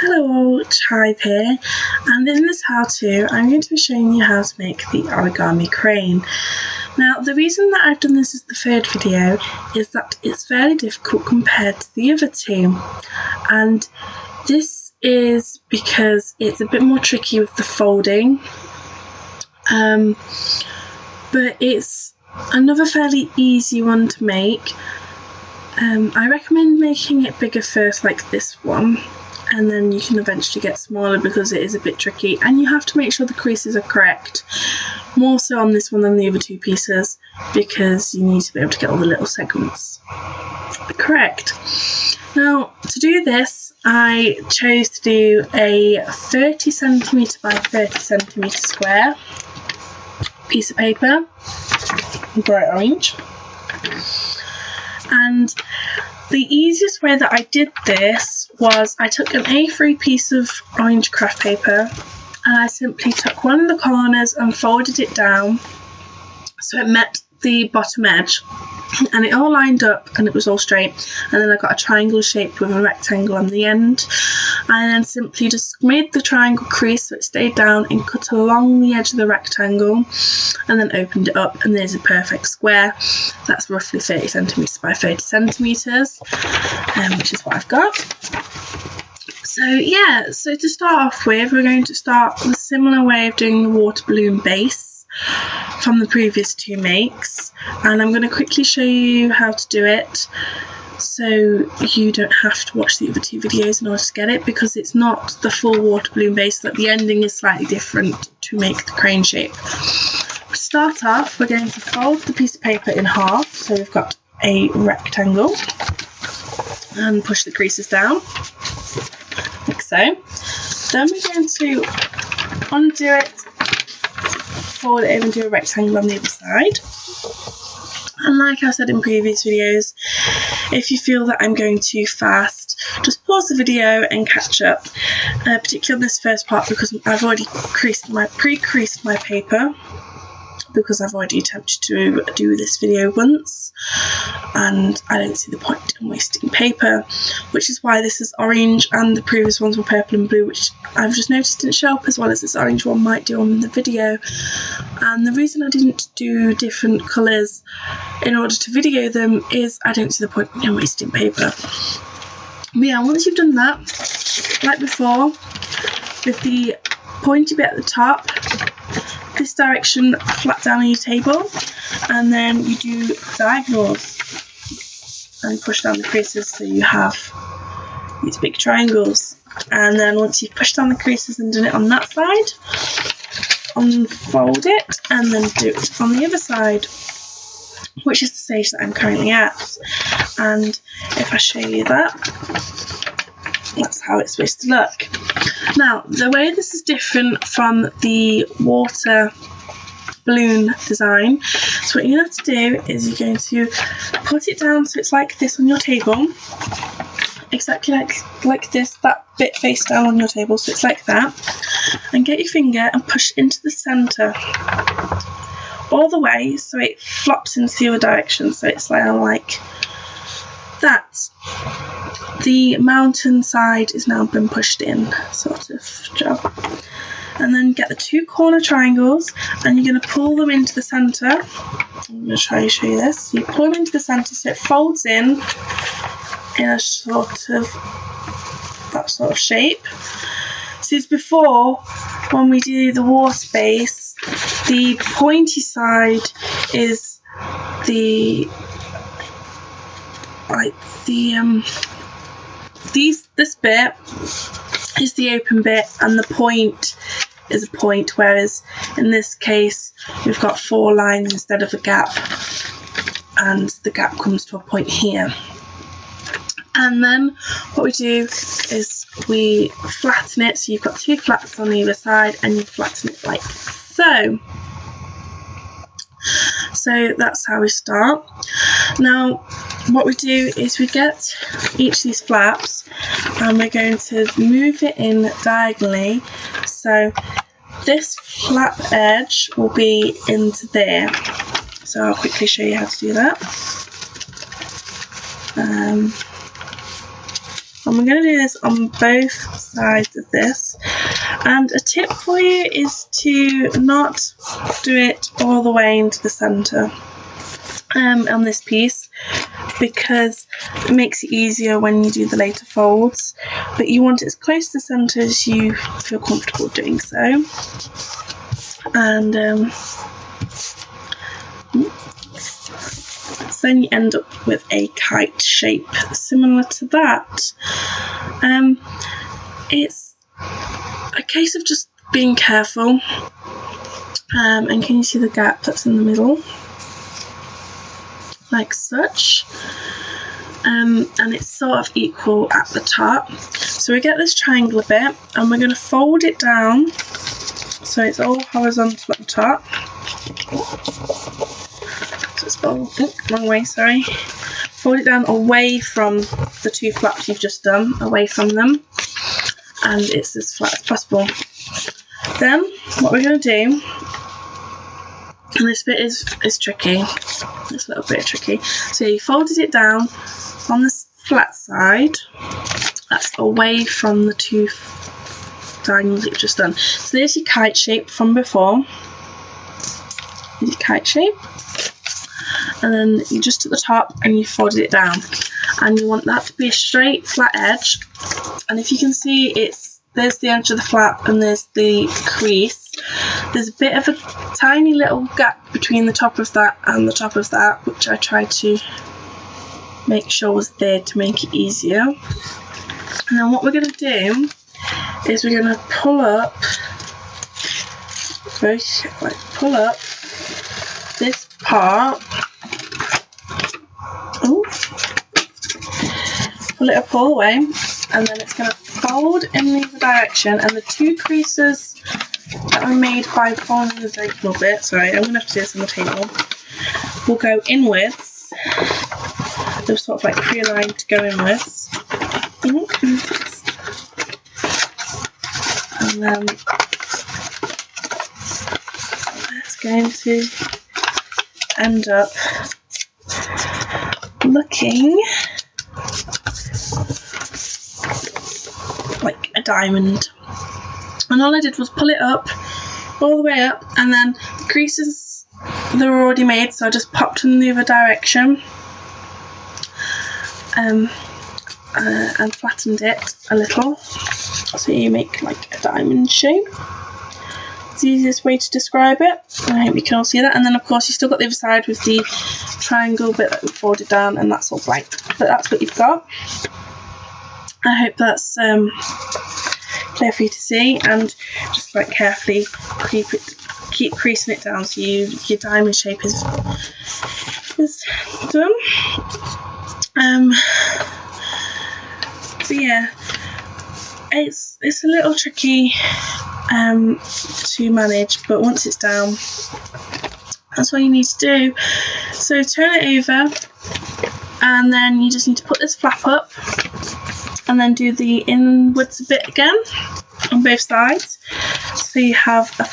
Hello all, Chive here, and in this how-to I'm going to be showing you how to make the origami crane. Now the reason that I've done this as the third video is that it's fairly difficult compared to the other two, and this is because it's a bit more tricky with the folding, but it's another fairly easy one to make. I recommend making it bigger first, like this one, and then you can eventually get smaller because it is a bit tricky, and you have to make sure the creases are correct, more so on this one than the other two pieces, because you need to be able to get all the little segments correct. Now to do this I chose to do a 30cm by 30cm square piece of paper, bright orange. And the easiest way that I did this was I took an A3 piece of orange craft paper and I simply took one of the corners and folded it down so it met the bottom edge, and it all lined up and it was all straight, and then I got a triangle shape with a rectangle on the end, and then simply just made the triangle crease so it stayed down and cut along the edge of the rectangle, and then opened it up, and there's a perfect square that's roughly 30cm by 30cm, which is what I've got. So yeah, so to start off with, we're going to start with a similar way of doing the water balloon base from the previous two makes, and I'm going to quickly show you how to do it so you don't have to watch the other two videos in order to get it, because it's not the full water balloon base, that the ending is slightly different to make the crane shape. To start off, we're going to fold the piece of paper in half so we've got a rectangle, and push the creases down like so. Then we're going to undo it, fold it over and do a rectangle on the other side. And like I said in previous videos, if you feel that I'm going too fast, just pause the video and catch up, particularly on this first part, because I've already pre-creased my paper, because I've already attempted to do this video once and I don't see the point in wasting paper, which is why this is orange and the previous ones were purple and blue, which I've just noticed didn't show up as well as this orange one might do on the video. And the reason I didn't do different colours in order to video them is I don't see the point in wasting paper. But yeah, once you've done that, like before, with the pointy bit at the top, this direction flat down on your table, and then you do diagonals and push down the creases so you have these big triangles. And then once you've pushed down the creases and done it on that side, unfold it and then do it on the other side, which is the stage that I'm currently at. And if I show you that, that's how it's supposed to look. Now, the way this is different from the water balloon design, so what you have to do is you're going to put it down so it's like this on your table, exactly like this, that bit face down on your table, so it's like that, and get your finger and push into the centre all the way so it flops into the other direction, so it's like that. The mountain side is now been pushed in, sort of job. And then get the two corner triangles and you're going to pull them into the centre. I'm going to try to show you this. So you pull them into the centre so it folds in a sort of that sort of shape. So as before, when we do the water base, the pointy side is this bit is the open bit and the point is a point, whereas in this case we've got 4 lines instead of a gap, and the gap comes to a point here. And then what we do is we flatten it, so you've got 2 flats on either side and you flatten it like so. So that's how we start. Now what we do is we get each of these flaps and we're going to move it in diagonally, so this flap edge will be into there. So I'll quickly show you how to do that. and we're going to do this on both sides of this. And a tip for you is to not do it all the way into the centre on this piece, because it makes it easier when you do the later folds, but you want it as close to the centre as you feel comfortable doing so. And so then you end up with a kite shape similar to that. It's a case of just being careful, and can you see the gap that's in the middle? Like such. And it's sort of equal at the top. So we get this triangle bit, and we're going to fold it down so it's all horizontal at the top. So it's wrong way, sorry. Fold it down away from the two flaps you've just done, away from them, and it's as flat as possible. Then what we're going to do, and this bit is tricky, this little bit is tricky. So you folded it down on this flat side, that's away from the two diagonals you've just done. So there's your kite shape from before. There's your kite shape. And then you just at the top and you folded it down. And you want that to be a straight flat edge. And if you can see, there's the edge of the flap and there's the crease. There's a bit of a tiny little gap between the top of that and the top of that, which I tried to make sure was there to make it easier. And then what we're going to do is we're going to pull up this part. Pull it up all the way, and then it's going to fold in the other direction, and the two creases that are made by folding the diagonal bit, sorry, I'm going to have to do this on the table, will go inwards. They're sort of like pre-aligned to go inwards. And then it's going to end up looking like a diamond. And all I did was pull it up, all the way up, and then the creases, they were already made, so I just popped in the other direction and flattened it a little, so you make like a diamond shape. It's the easiest way to describe it. I hope you can all see that. And then of course you still got the other side with the triangle bit that we folded down, and that's all blank, but that's what you've got. I hope that's clear for you to see, and just like carefully keep creasing it down so your diamond shape is done. But yeah, it's a little tricky to manage, but once it's down, that's all you need to do. So turn it over, and then you just need to put this flap up, and then do the inwards a bit again on both sides. So you have a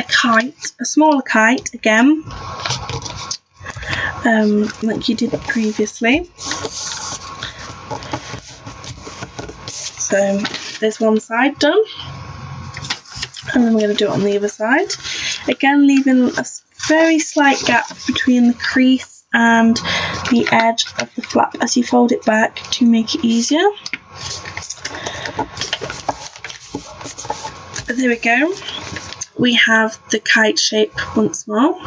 kite, a smaller kite again, like you did previously. So there's one side done, and then we're going to do it on the other side. Again, leaving a very slight gap between the crease and the edge of the flap as you fold it back to make it easier. There we go. We have the kite shape once more. We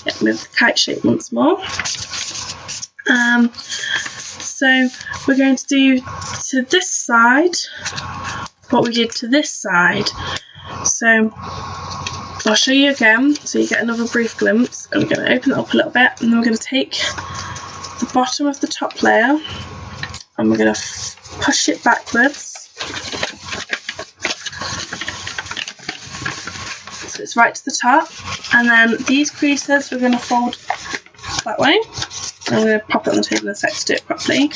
have the kite shape once more. So we're going to do to this side what we did to this side. So I'll show you again so you get another brief glimpse. I'm going to open it up a little bit, and then we're going to take the bottom of the top layer and we're going to push it backwards. So it's right to the top, and then these creases we're going to fold that way. I'm going to pop it on the table in a sec to do it properly,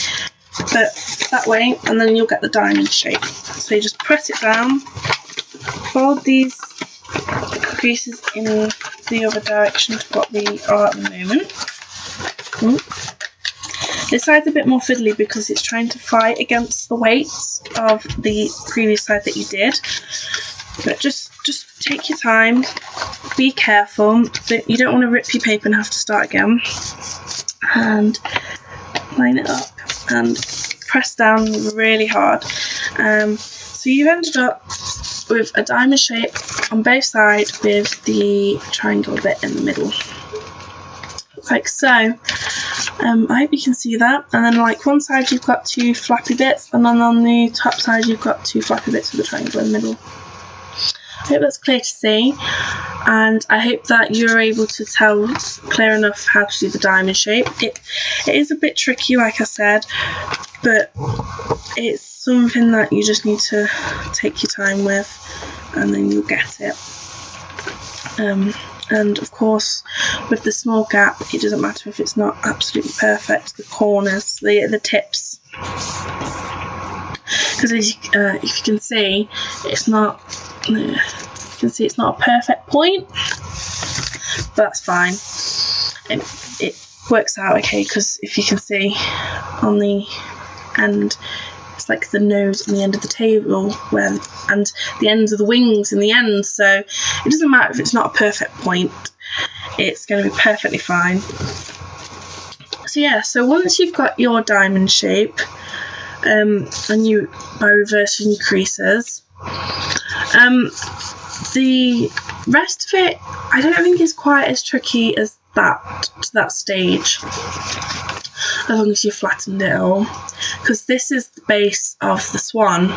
but that way, and then you'll get the diamond shape. So you just press it down, fold these creases in the other direction to what we are at the moment. This side's a bit more fiddly because it's trying to fight against the weights of the previous side that you did. But just take your time, be careful. You don't want to rip your paper and have to start again. And line it up and press down really hard. So you've ended up with a diamond shape on both sides with the triangle bit in the middle, like so. I hope you can see that. And then like one side you've got 2 flappy bits, and then on the top side you've got 2 flappy bits with a triangle in the middle. I hope that's clear to see, and I hope that you're able to tell clear enough how to do the diamond shape. It is a bit tricky, like I said, but it's something that you just need to take your time with, and then you'll get it. And of course, with the small gap, it doesn't matter if it's not absolutely perfect. The corners, the tips, because if you can see, it's not. You can see it's not a perfect point, but that's fine. It works out okay, because if you can see on the end, it's like the nose and the end of the table, and the ends of the wings in the end. So it doesn't matter if it's not a perfect point; it's going to be perfectly fine. So yeah, so once you've got your diamond shape, and you by reversing your creases. The rest of it, I don't think is quite as tricky as that to that stage, as long as you flattened it all, because this is the base of the swan.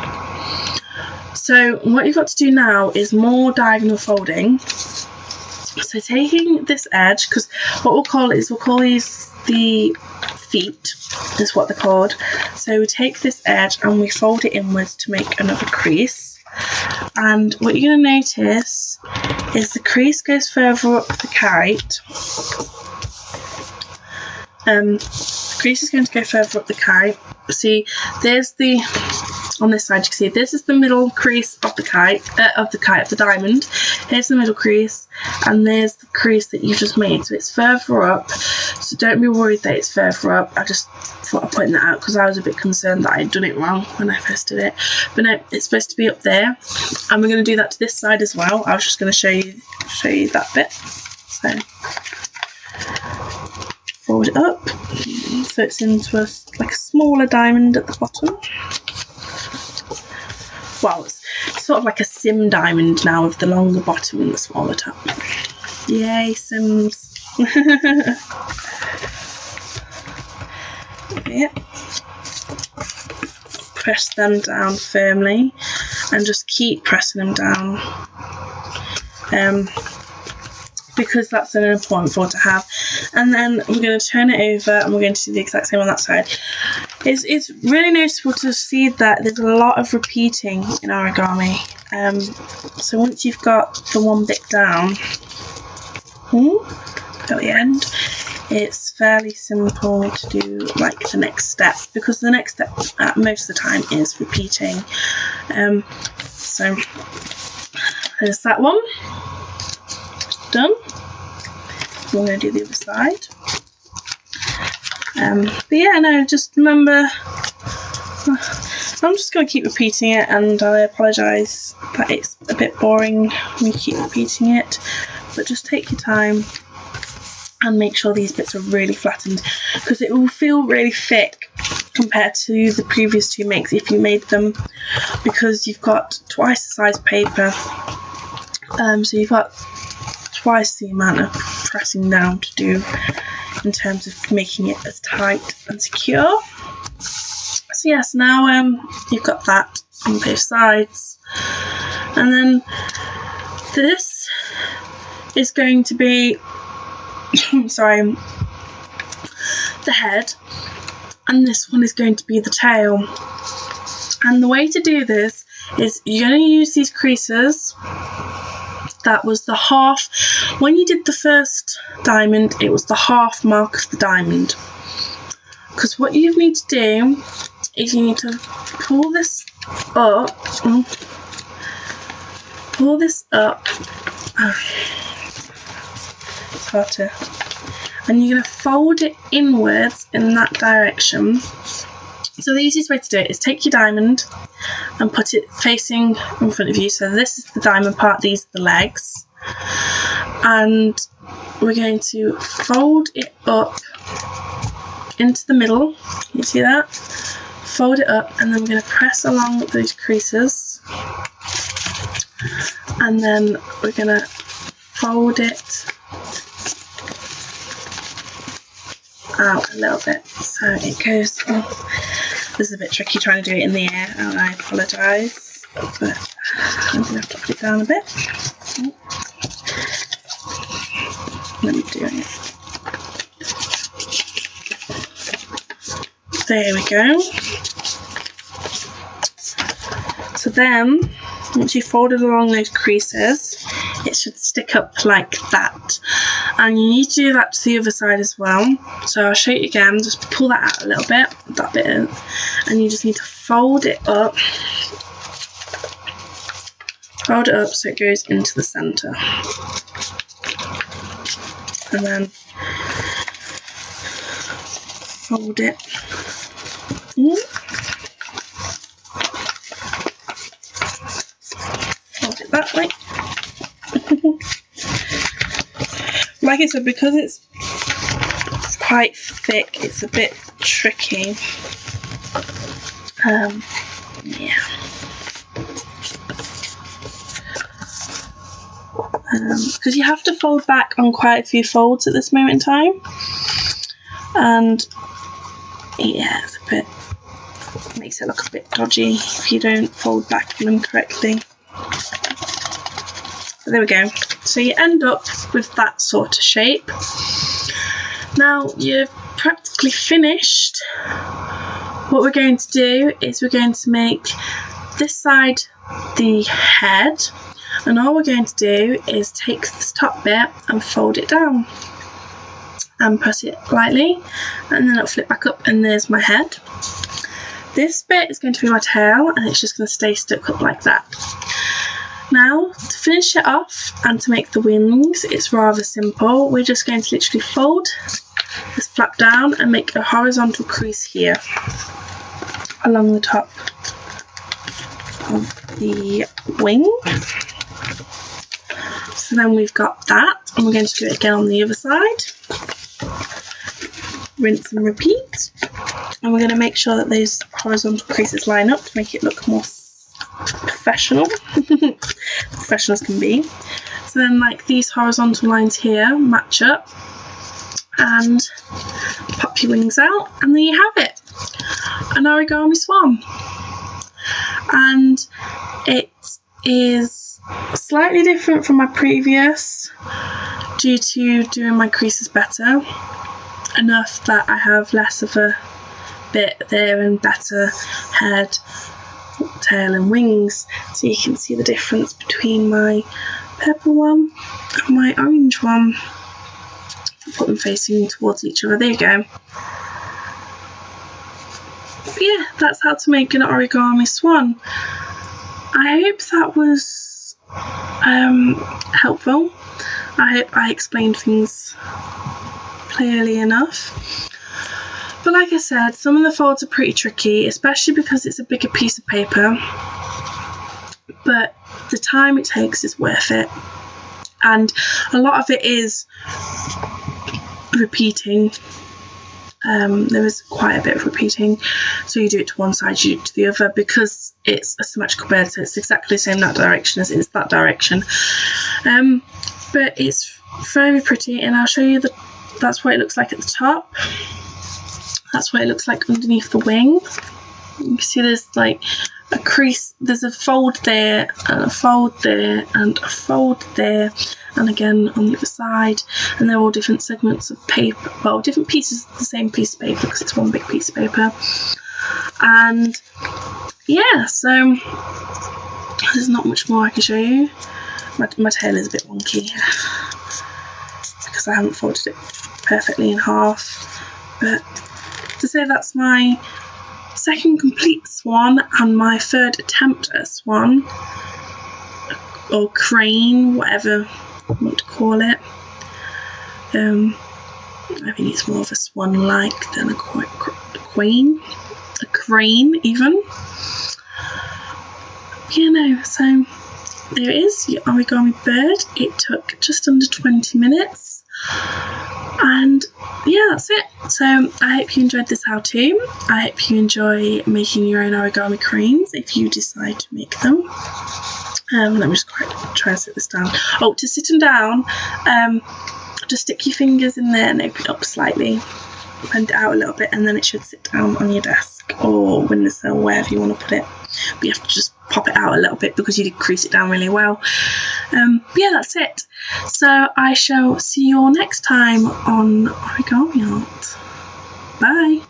So what you've got to do now is more diagonal folding. So taking this edge, because what we'll call these the feet, is what they're called. So we take this edge and we fold it inwards to make another crease. And what you're going to notice is the crease goes further up the kite. The crease is going to go further up the kite. See, there's on this side you can see this is the middle crease of the kite, of the diamond. Here's the middle crease, and there's the crease that you've just made. So it's further up. So don't be worried that it's further up. I just thought I'd point that out because I was a bit concerned that I'd done it wrong when I first did it. But no, it's supposed to be up there, and we're going to do that to this side as well. I was just going to show you that bit. So fold it up so it's into like a smaller diamond at the bottom. Well, it's sort of like a sim diamond now with the longer bottom and the smaller top. Yay, Sims. Yeah. Press them down firmly and just keep pressing them down. Because that's an important fold to have. And then we're going to turn it over and we're going to do the exact same on that side. It's really noticeable to see that there's a lot of repeating in origami. So once you've got the one bit down at the end, it's fairly simple to do like the next step, because the next step most of the time is repeating. So there's that one. Done. We're going to do the other side. But yeah, no, just remember, I'm just going to keep repeating it, and I apologise that it's a bit boring when you keep repeating it, but just take your time and make sure these bits are really flattened, because it will feel really thick compared to the previous two makes if you made them, because you've got twice the size paper, so you've got twice the amount of pressing down to do in terms of making it as tight and secure. So yes, now you've got that on both sides, and then this is going to be sorry, the head, and this one is going to be the tail. And the way to do this is you're going to use these creases. That was the half. When you did the first diamond, it was the half mark of the diamond. Because what you need to do is you need to pull this up. Pull this up. It's hard to. and you're going to fold it inwards in that direction. So the easiest way to do it is take your diamond and put it facing in front of you. So this is the diamond part, these are the legs. And we're going to fold it up into the middle. You see that? Fold it up, and then we're going to press along those creases. And then we're going to fold it out a little bit so it goes. Oh, this is a bit tricky trying to do it in the air, and I apologise, but I'm going to have to put it down a bit. Let me do it. There we go. So then, once you've folded along those creases, it should stick up like that. And you need to do that to the other side as well. So I'll show you again. Just pull that out a little bit, that bit in, and you just need to fold it up. Fold it up so it goes into the centre. And then fold it. Fold it that way. Like I said, because it's quite thick, it's a bit tricky. Yeah. Because you have to fold back on quite a few folds at this moment in time, and yeah, it's a bit, makes it look a bit dodgy if you don't fold back on them correctly. So there we go. So you end up with that sort of shape. Now you're practically finished. What we're going to do is we're going to make this side the head, and all we're going to do is take this top bit and fold it down and press it lightly, and then it'll flip back up, and there's my head. This bit is going to be my tail, and it's just going to stay stuck up like that. Now, to finish it off and to make the wings, it's rather simple. We're just going to literally fold this flap down and make a horizontal crease here along the top of the wing. So then we've got that, and we're going to do it again on the other side. Rinse and repeat. And we're going to make sure that those horizontal creases line up to make it look more professional. Professional as can be. So then, like, these horizontal lines here match up, and pop your wings out, and there you have it, an origami swan. And it is slightly different from my previous due to doing my creases better, enough that I have less of a bit there and better head, tail and wings, so you can see the difference between my purple one and my orange one. Put them facing towards each other. There you go. But yeah, that's how to make an origami swan. I hope that was helpful. I hope I explained things clearly enough. But like I said, some of the folds are pretty tricky, especially because it's a bigger piece of paper. But the time it takes is worth it. And a lot of it is repeating. There is quite a bit of repeating. So you do it to one side, you do it to the other, because it's a symmetrical bird, so it's exactly the same that direction as it is that direction. But it's very pretty, and I'll show you that's what it looks like at the top. That's what it looks like underneath the wing. You can see there's like a crease, there's a fold there, and a fold there, and a fold there, and again on the other side, and they're all different segments of paper, well, different pieces of the same piece of paper, because it's one big piece of paper. And yeah, so there's not much more I can show you. My tail is a bit wonky because I haven't folded it perfectly in half, but to say that's my second complete swan and my third attempt at a swan, or crane, whatever you want to call it. I think it's more of a swan-like than a queen, a crane even. Yeah, no, so there it is, your origami bird. It took just under 20 minutes. And yeah, that's it. So I hope you enjoyed this how-to. I hope you enjoy making your own origami cranes if you decide to make them. Let me just try and sit this down. Oh, to sit them down, just stick your fingers in there and open it up slightly. Bend it out a little bit, and then it should sit down on your desk or windowsill, wherever you want to put it. But you have to just pop it out a little bit because you did crease it down really well. Yeah, that's it. So I shall see you all next time on Origami Art. Bye.